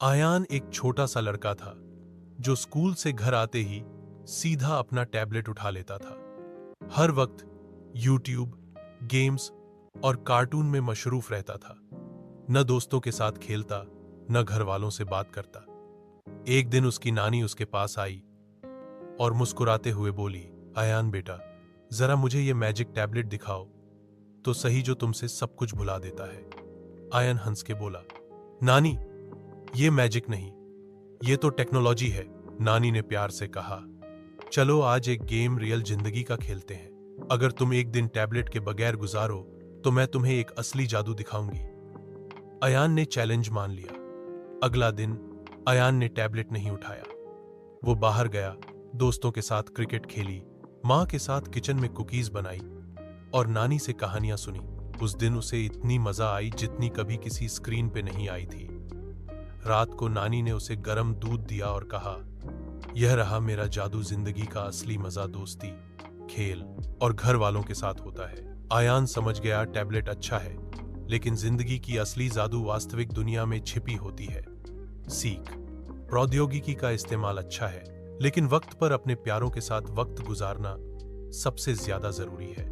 आयान एक छोटा सा लड़का था जो स्कूल से घर आते ही सीधा अपना टैबलेट उठा लेता था। हर वक्त यूट्यूब, गेम्स और कार्टून में मशरूफ रहता था। न दोस्तों के साथ खेलता, न घर वालों से बात करता। एक दिन उसकी नानी उसके पास आई और मुस्कुराते हुए बोली, आयान बेटा, जरा मुझे ये मैजिक टैबलेट दिखाओ तो सही जो तुमसे सब कुछ भुला देता है। आयन हंस के बोला, नानी, ये मैजिक नहीं, ये तो टेक्नोलॉजी है। नानी ने प्यार से कहा, चलो आज एक गेम रियल जिंदगी का खेलते हैं। अगर तुम एक दिन टैबलेट के बगैर गुजारो तो मैं तुम्हें एक असली जादू दिखाऊंगी। अयान ने चैलेंज मान लिया। अगला दिन अयान ने टैबलेट नहीं उठाया। वो बाहर गया, दोस्तों के साथ क्रिकेट खेली, माँ के साथ किचन में कुकीज बनाई और नानी से कहानियां सुनी। उस दिन उसे इतनी मजा आई जितनी कभी किसी स्क्रीन पे नहीं आई थी। रात को नानी ने उसे गर्म दूध दिया और कहा, यह रहा मेरा जादू। जिंदगी का असली मजा दोस्ती, खेल और घर वालों के साथ होता है। आयान समझ गया टैबलेट अच्छा है, लेकिन जिंदगी की असली जादू वास्तविक दुनिया में छिपी होती है। सीख, प्रौद्योगिकी का इस्तेमाल अच्छा है, लेकिन वक्त पर अपने प्यारों के साथ वक्त गुजारना सबसे ज्यादा जरूरी है।